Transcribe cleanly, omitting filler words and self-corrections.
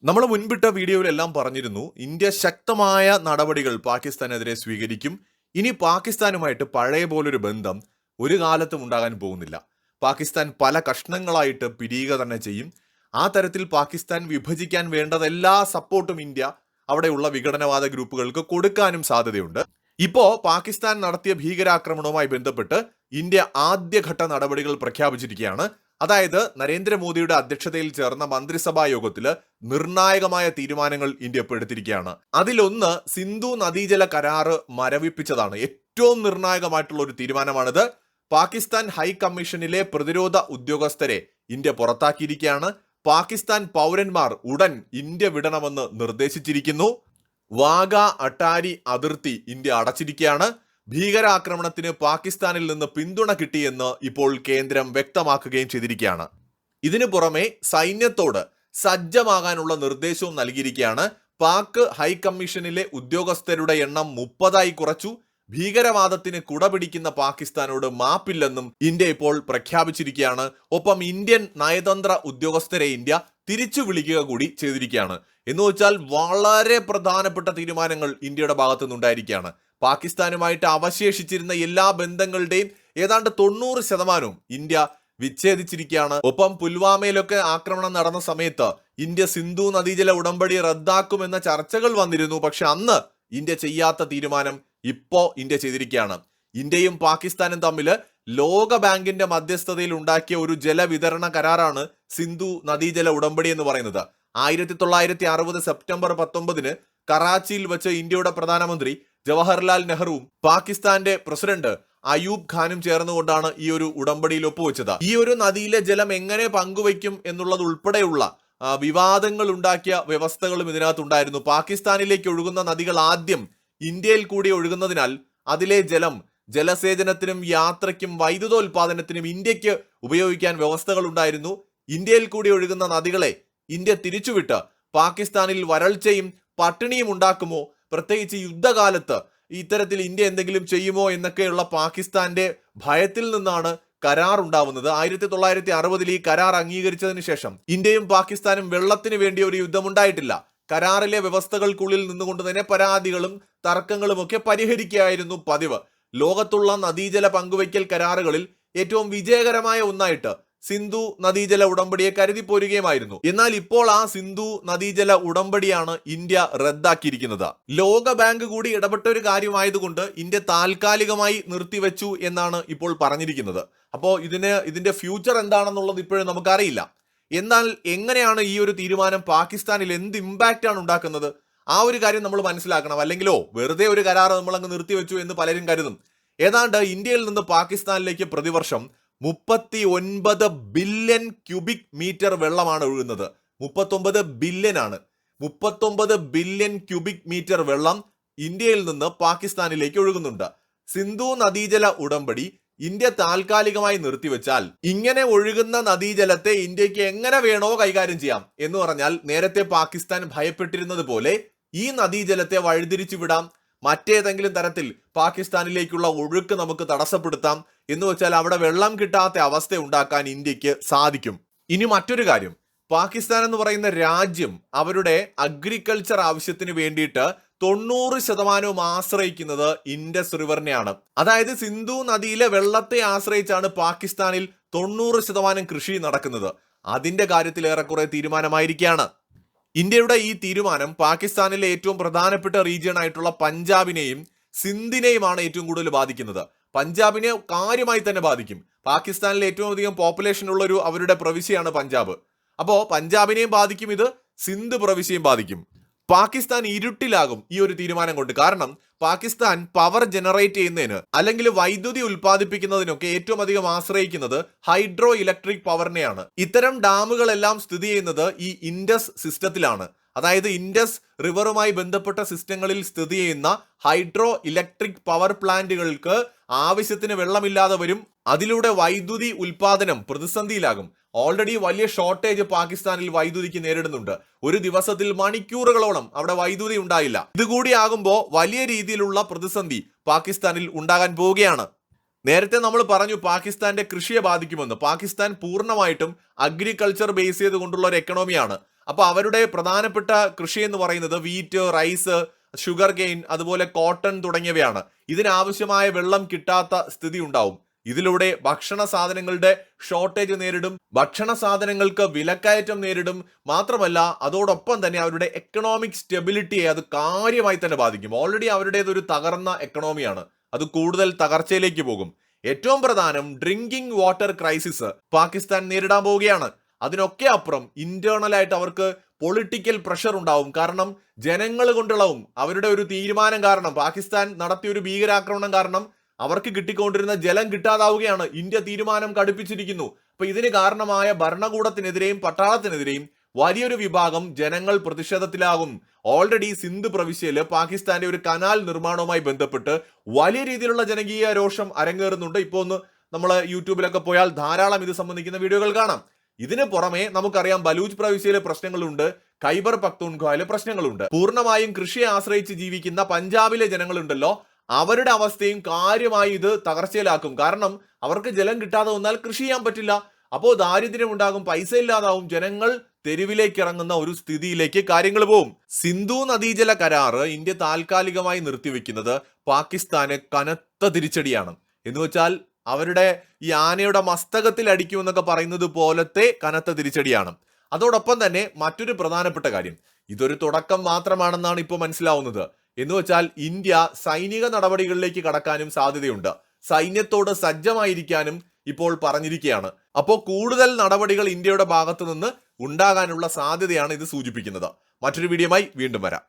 നമ്മൾ മുൻപിട്ട വീഡിയോയിലെല്ലാം പറഞ്ഞിരുന്നു ഇന്ത്യ ശക്തമായ നടപടികൾ പാകിസ്ഥാനെതിരെ സ്വീകരിക്കും. ഇനി പാകിസ്ഥാനുമായിട്ട് പഴയ പോലൊരു ബന്ധം ഒരു കാലത്തും ഉണ്ടാകാൻ പോകുന്നില്ല. പാകിസ്ഥാൻ പല കഷ്ണങ്ങളായിട്ട് പിരിയുക തന്നെ ചെയ്യും. ആ തരത്തിൽ പാകിസ്ഥാൻ വിഭജിക്കാൻ വേണ്ടതെല്ലാ സപ്പോർട്ടും ഇന്ത്യ അവിടെയുള്ള വിഘടനവാദ ഗ്രൂപ്പുകൾക്ക് കൊടുക്കാനും സാധ്യതയുണ്ട്. ഇപ്പോ പാകിസ്ഥാൻ നടത്തിയ ഭീകരാക്രമണവുമായി ബന്ധപ്പെട്ട് ഇന്ത്യ ആദ്യഘട്ട നടപടികൾ പ്രഖ്യാപിച്ചിരിക്കുകയാണ്. അതായത് നരേന്ദ്രമോദിയുടെ അധ്യക്ഷതയിൽ ചേർന്ന മന്ത്രിസഭാ യോഗത്തിൽ നിർണായകമായ തീരുമാനങ്ങൾ ഇന്ത്യ ഇപ്പോൾ എടുത്തിരിക്കുകയാണ്. അതിലൊന്ന് സിന്ധു നദീജല കരാറ് മരവിപ്പിച്ചതാണ്. ഏറ്റവും നിർണായകമായിട്ടുള്ള ഒരു തീരുമാനമാണിത്. പാകിസ്ഥാൻ ഹൈക്കമ്മീഷനിലെ പ്രതിരോധ ഉദ്യോഗസ്ഥരെ ഇന്ത്യ പുറത്താക്കിയിരിക്കുകയാണ്. പാകിസ്ഥാൻ പൗരന്മാർ ഉടൻ ഇന്ത്യ വിടണമെന്ന് നിർദ്ദേശിച്ചിരിക്കുന്നു. വാഗ അട്ടാരി അതിർത്തി ഇന്ത്യ അടച്ചിരിക്കുകയാണ്. ഭീകരാക്രമണത്തിന് പാകിസ്ഥാനിൽ നിന്ന് പിന്തുണ കിട്ടിയെന്ന് ഇപ്പോൾ കേന്ദ്രം വ്യക്തമാക്കുകയും ചെയ്തിരിക്കുകയാണ്. ഇതിനു പുറമെ സൈന്യത്തോട് സജ്ജമാകാനുള്ള നിർദ്ദേശവും നൽകിയിരിക്കുകയാണ്. പാക് ഹൈക്കമ്മീഷനിലെ ഉദ്യോഗസ്ഥരുടെ എണ്ണം 30 കുറച്ചു. ഭീകരവാദത്തിന് കുടപിടിക്കുന്ന പാകിസ്ഥാനോട് മാപ്പില്ലെന്നും ഇന്ത്യ ഇപ്പോൾ പ്രഖ്യാപിച്ചിരിക്കുകയാണ്. ഒപ്പം ഇന്ത്യൻ നയതന്ത്ര ഉദ്യോഗസ്ഥരെ ഇന്ത്യ തിരിച്ചു വിളിക്കുക കൂടി ചെയ്തിരിക്കുകയാണ്. എന്ന് വെച്ചാൽ വളരെ പ്രധാനപ്പെട്ട തീരുമാനങ്ങൾ ഇന്ത്യയുടെ ഭാഗത്തു നിന്നുണ്ടായിരിക്കുകയാണ്. പാകിസ്ഥാനുമായിട്ട് അവശേഷിച്ചിരുന്ന എല്ലാ ബന്ധങ്ങളുടെയും ഏതാണ്ട് 90% ഇന്ത്യ വിച്ഛേദിച്ചിരിക്കുകയാണ്. ഒപ്പം പുൽവാമയിലൊക്കെ ആക്രമണം നടന്ന സമയത്ത് ഇന്ത്യ സിന്ധു നദീജല ഉടമ്പടി റദ്ദാക്കുമെന്ന ചർച്ചകൾ വന്നിരുന്നു. പക്ഷെ അന്ന് ഇന്ത്യ ചെയ്യാത്ത തീരുമാനം ഇപ്പോ ഇന്ത്യ ചെയ്തിരിക്കുകയാണ്. ഇന്ത്യയും പാകിസ്ഥാനും തമ്മിൽ ലോക ബാങ്കിന്റെ മധ്യസ്ഥതയിൽ ഉണ്ടാക്കിയ ഒരു ജലവിതരണ കരാറാണ് സിന്ധു നദീജല ഉടമ്പടി എന്ന് പറയുന്നത്. 1960 സെപ്റ്റംബർ 19 കറാച്ചിയിൽ വെച്ച് ഇന്ത്യയുടെ പ്രധാനമന്ത്രി ജവഹർലാൽ നെഹ്റുവും പാകിസ്ഥാന്റെ പ്രസിഡന്റ് അയൂബ് ഖാനും ചേർന്നുകൊണ്ടാണ് ഈ ഒരു ഉടമ്പടിയിൽ ഒപ്പുവെച്ചത്. ഈ ഒരു നദിയിലെ ജലം എങ്ങനെ പങ്കുവയ്ക്കും എന്നുള്ളത് ഉൾപ്പെടെയുള്ള വിവാദങ്ങൾ ഉണ്ടാക്കിയ വ്യവസ്ഥകളും ഇതിനകത്തുണ്ടായിരുന്നു. പാകിസ്ഥാനിലേക്ക് ഒഴുകുന്ന നദികൾ ആദ്യം ഇന്ത്യയിൽ കൂടി ഒഴുകുന്നതിനാൽ അതിലെ ജലം ജലസേചനത്തിനും യാത്രയ്ക്കും വൈദ്യുതോൽപാദനത്തിനും ഇന്ത്യക്ക് ഉപയോഗിക്കാൻ വ്യവസ്ഥകൾ ഉണ്ടായിരുന്നു. ഇന്ത്യയിൽ കൂടി ഒഴുകുന്ന നദികളെ ഇന്ത്യ തിരിച്ചുവിട്ട് പാകിസ്ഥാനിൽ വരൾച്ചയും പട്ടിണിയും ഉണ്ടാക്കുമോ, പ്രത്യേകിച്ച് യുദ്ധകാലത്ത് ഇത്തരത്തിൽ ഇന്ത്യ എന്തെങ്കിലും ചെയ്യുമോ എന്നൊക്കെയുള്ള പാകിസ്ഥാന്റെ ഭയത്തിൽ നിന്നാണ് കരാർ ഉണ്ടാവുന്നത്. 1960 ഈ കരാർ അംഗീകരിച്ചതിന് ശേഷം ഇന്ത്യയും പാകിസ്ഥാനും വെള്ളത്തിന് വേണ്ടി ഒരു യുദ്ധമുണ്ടായിട്ടില്ല. കരാറിലെ വ്യവസ്ഥകൾക്കുള്ളിൽ നിന്നുകൊണ്ട് തന്നെ പരാതികളും തർക്കങ്ങളും ഒക്കെ പരിഹരിക്കുകയായിരുന്നു പതിവ്. ലോകത്തുള്ള നദീജല പങ്കുവയ്ക്കൽ കരാറുകളിൽ ഏറ്റവും വിജയകരമായ ഒന്നായിട്ട് സിന്ധു നദീജല ഉടമ്പടിയെ കരുതി പോരുകയുമായിരുന്നു. എന്നാൽ ഇപ്പോൾ ആ സിന്ധു നദീജല ഉടമ്പടിയാണ് ഇന്ത്യ റദ്ദാക്കിയിരിക്കുന്നത്. ലോക ബാങ്ക് കൂടി ഇടപെട്ട ഒരു കാര്യമായതുകൊണ്ട് ഇന്ത്യ താൽക്കാലികമായി നിർത്തിവെച്ചു എന്നാണ് ഇപ്പോൾ പറഞ്ഞിരിക്കുന്നത്. അപ്പോൾ ഇതിന്റെ ഫ്യൂച്ചർ എന്താണെന്നുള്ളത് ഇപ്പോഴും നമുക്കറിയില്ല. എന്നാൽ എങ്ങനെയാണ് ഈ ഒരു തീരുമാനം പാകിസ്ഥാനിൽ എന്ത് ഇമ്പാക്റ്റ് ആണ് ഉണ്ടാക്കുന്നത്, ആ ഒരു കാര്യം നമ്മൾ മനസ്സിലാക്കണം. അല്ലെങ്കിലോ വെറുതെ ഒരു കരാർ നമ്മൾ അങ്ങ് നിർത്തിവെച്ചു എന്ന് പലരും കരുതും. ഏതാണ്ട് ഇന്ത്യയിൽ നിന്ന് പാകിസ്ഥാനിലേക്ക് പ്രതിവർഷം 39 ബില്യൺ ക്യൂബിക് മീറ്റർ വെള്ളമാണ് ഒഴുകുന്നത്. 39 ബില്യൺ ആണ്. 39 ബില്യൺ ക്യൂബിക് മീറ്റർ വെള്ളം ഇന്ത്യയിൽ നിന്ന് പാകിസ്ഥാനിലേക്ക് ഒഴുകുന്നുണ്ട്. സിന്ധു നദീജല ഉടമ്പടി ഇന്ത്യ താൽക്കാലികമായി നിർത്തിവെച്ചാൽ ഇങ്ങനെ ഒഴുകുന്ന നദീജലത്തെ ഇന്ത്യക്ക് എങ്ങനെ വേണോ കൈകാര്യം ചെയ്യാം. എന്ന് പറഞ്ഞാൽ നേരത്തെ പാകിസ്ഥാൻ ഭയപ്പെട്ടിരുന്നത് പോലെ ഈ നദീജലത്തെ വഴിതിരിച്ചു വിടാം, മറ്റേതെങ്കിലും തരത്തിൽ പാകിസ്ഥാനിലേക്കുള്ള ഒഴുക്ക് നമുക്ക് തടസ്സപ്പെടുത്താം. എന്ന് വെച്ചാൽ അവിടെ വെള്ളം കിട്ടാത്ത അവസ്ഥ ഉണ്ടാക്കാൻ ഇന്ത്യക്ക് സാധിക്കും. ഇനി മറ്റൊരു കാര്യം, പാകിസ്ഥാൻ എന്ന് പറയുന്ന രാജ്യം അവരുടെ അഗ്രികൾച്ചർ ആവശ്യത്തിന് വേണ്ടിയിട്ട് 90% ആശ്രയിക്കുന്നത് ഇൻഡസ് റിവറിനെയാണ്. അതായത് സിന്ധു നദിയിലെ വെള്ളത്തെ ആശ്രയിച്ചാണ് പാകിസ്ഥാനിൽ 90% കൃഷി നടക്കുന്നത്. അതിന്റെ കാര്യത്തിൽ ഏറെക്കുറെ തീരുമാനമായിരിക്കുകയാണ്. ഇന്ത്യയുടെ ഈ തീരുമാനം പാകിസ്ഥാനിലെ ഏറ്റവും പ്രധാനപ്പെട്ട റീജിയൻ ആയിട്ടുള്ള പഞ്ചാബിനെയും സിന്ധിനെയുമാണ് ഏറ്റവും കൂടുതൽ ബാധിക്കുന്നത്. പഞ്ചാബിനെ കാര്യമായി തന്നെ ബാധിക്കും. പാകിസ്ഥാനിലെ ഏറ്റവും അധികം പോപ്പുലേഷൻ ഉള്ള ഒരു അവരുടെ പ്രവിശ്യയാണ് പഞ്ചാബ്. അപ്പോൾ പഞ്ചാബിനെയും ബാധിക്കും, ഇത് സിന്ധ് പ്രവിശ്യയും ബാധിക്കും. പാകിസ്ഥാൻ ഇരുട്ടിലാകും ഈ ഒരു തീരുമാനം കൊണ്ട്. കാരണം പാകിസ്ഥാൻ പവർ ജനറേറ്റ് ചെയ്യുന്നതിന് അല്ലെങ്കിൽ വൈദ്യുതി ഉൽപ്പാദിപ്പിക്കുന്നതിനൊക്കെ ഏറ്റവും അധികം ആശ്രയിക്കുന്നത് ഹൈഡ്രോ ഇലക്ട്രിക് പവറിനെയാണ്. ഇത്തരം ഡാമുകളെല്ലാം സ്ഥിതി ചെയ്യുന്നത് ഈ ഇൻഡസ് സിസ്റ്റത്തിലാണ്. അതായത് ഇൻഡസ് റിവറുമായി ബന്ധപ്പെട്ട സിസ്റ്റങ്ങളിൽ സ്ഥിതി ചെയ്യുന്ന ഹൈഡ്രോ ഇലക്ട്രിക് പവർ പ്ലാന്റുകൾക്ക് ആവശ്യത്തിന് വെള്ളമില്ലാതെ വരും. അതിലൂടെ വൈദ്യുതി ഉൽപാദനം പ്രതിസന്ധിയിലാകും. ഓൾറെഡി വലിയ ഷോർട്ടേജ് പാകിസ്ഥാനിൽ വൈദ്യുതിക്ക് നേരിടുന്നുണ്ട്. ഒരു ദിവസത്തിൽ മണിക്കൂറുകളോളം അവിടെ വൈദ്യുതി ഉണ്ടായില്ല. ഇതുകൂടി ആകുമ്പോൾ വലിയ രീതിയിലുള്ള പ്രതിസന്ധി പാകിസ്ഥാനിൽ ഉണ്ടാകാൻ പോവുകയാണ്. നേരത്തെ നമ്മൾ പറഞ്ഞു പാകിസ്ഥാന്റെ കൃഷിയെ ബാധിക്കുമെന്ന്. പാകിസ്ഥാൻ പൂർണ്ണമായിട്ടും അഗ്രികൾച്ചർ ബേസ് ചെയ്തുകൊണ്ടുള്ള ഒരു എക്കണോമിയാണ്. അപ്പൊ അവരുടെ പ്രധാനപ്പെട്ട കൃഷി എന്ന് പറയുന്നത് വീറ്റ്, റൈസ്, ഷുഗർ കെയിൻ, അതുപോലെ കോട്ടൺ തുടങ്ങിയവയാണ്. ഇതിനാവശ്യമായ വെള്ളം കിട്ടാത്ത സ്ഥിതി ഉണ്ടാവും. ഇതിലൂടെ ഭക്ഷണ സാധനങ്ങളുടെ ഷോർട്ടേജ് നേരിടും, ഭക്ഷണ സാധനങ്ങൾക്ക് വിലക്കയറ്റം നേരിടും. മാത്രമല്ല അതോടൊപ്പം തന്നെ അവരുടെ എക്കണോമിക് സ്റ്റെബിലിറ്റിയെ അത് കാര്യമായി തന്നെ ബാധിക്കും. ഓൾറെഡി അവരുടേതൊരു തകർന്ന എക്കണോമിയാണ്, അത് കൂടുതൽ തകർച്ചയിലേക്ക് പോകും. ഏറ്റവും പ്രധാനം ഡ്രിങ്കിങ് വാട്ടർ ക്രൈസിസ് പാകിസ്ഥാൻ നേരിടാൻ പോവുകയാണ്. അതിനൊക്കെ അപ്പുറം ഇന്റേണൽ ആയിട്ട് അവർക്ക് പൊളിറ്റിക്കൽ പ്രഷർ ഉണ്ടാവും. കാരണം ജനങ്ങൾ കൊണ്ടുള്ളവും അവരുടെ ഒരു തീരുമാനം കാരണം, പാകിസ്ഥാൻ നടത്തിയ ഒരു ഭീകരാക്രമണം കാരണം അവർക്ക് കിട്ടിക്കൊണ്ടിരുന്ന ജലം കിട്ടാതാവുകയാണ്. ഇന്ത്യ തീരുമാനം കടുപ്പിച്ചിരിക്കുന്നു. അപ്പൊ ഇതിന് കാരണമായ ഭരണകൂടത്തിനെതിരെയും പട്ടാളത്തിനെതിരെയും വലിയൊരു വിഭാഗം ജനങ്ങൾ പ്രതിഷേധത്തിലാകും. ഓൾറെഡി സിന്ധ് പ്രവിശ്യയില് പാകിസ്ഥാന്റെ ഒരു കനാൽ നിർമ്മാണവുമായി ബന്ധപ്പെട്ട് വലിയ രീതിയിലുള്ള ജനകീയ രോഷം അരങ്ങേറുന്നുണ്ട്. ഇപ്പൊ ഒന്ന് നമ്മൾ യൂട്യൂബിലൊക്കെ പോയാൽ ധാരാളം ഇത് സംബന്ധിക്കുന്ന വീഡിയോകൾ കാണാം. ഇതിന് പുറമെ നമുക്കറിയാം ബലൂച്ച് പ്രവിശ്യയിലെ പ്രശ്നങ്ങളുണ്ട്, ഖൈബർ പക്തൂൺഖ്വയിലെ പ്രശ്നങ്ങളുണ്ട്. പൂർണ്ണമായും കൃഷിയെ ആശ്രയിച്ച് ജീവിക്കുന്ന പഞ്ചാബിലെ ജനങ്ങളുണ്ടല്ലോ, അവരുടെ അവസ്ഥയും കാര്യമായി ഇത് തകർച്ചയിലാക്കും. കാരണം അവർക്ക് ജലം കിട്ടാതെ വന്നാൽ കൃഷി ചെയ്യാൻ പറ്റില്ല. അപ്പോൾ ദാരിദ്ര്യം ഉണ്ടാകും, പൈസ ഇല്ലാതാവും, ജനങ്ങൾ തെരുവിലേക്ക് ഇറങ്ങുന്ന ഒരു സ്ഥിതിയിലേക്ക് കാര്യങ്ങൾ പോവും. സിന്ധു നദീജല കരാറ് ഇന്ത്യ താൽക്കാലികമായി നിർത്തിവെക്കുന്നത് പാകിസ്ഥാന് കനത്ത തിരിച്ചടിയാണ്. എന്ന് വെച്ചാൽ അവരുടെ ഈ ആനയുടെ മസ്തകത്തിൽ അടിക്കുമെന്നൊക്കെ പറയുന്നത് പോലത്തെ കനത്ത തിരിച്ചടിയാണ്. അതോടൊപ്പം തന്നെ മറ്റൊരു പ്രധാനപ്പെട്ട കാര്യം, ഇതൊരു തുടക്കം മാത്രമാണെന്നാണ് ഇപ്പോൾ മനസ്സിലാവുന്നത്. എന്ന് വെച്ചാൽ ഇന്ത്യ സൈനിക നടപടികളിലേക്ക് കടക്കാനും സാധ്യതയുണ്ട്. സൈന്യത്തോട് സജ്ജമായിരിക്കാനും ഇപ്പോൾ പറഞ്ഞിരിക്കുകയാണ്. അപ്പോൾ കൂടുതൽ നടപടികൾ ഇന്ത്യയുടെ ഭാഗത്തു നിന്ന് ഉണ്ടാകാനുള്ള സാധ്യതയാണ് ഇത് സൂചിപ്പിക്കുന്നത്. മറ്റൊരു വീഡിയോയുമായി വീണ്ടും വരാം.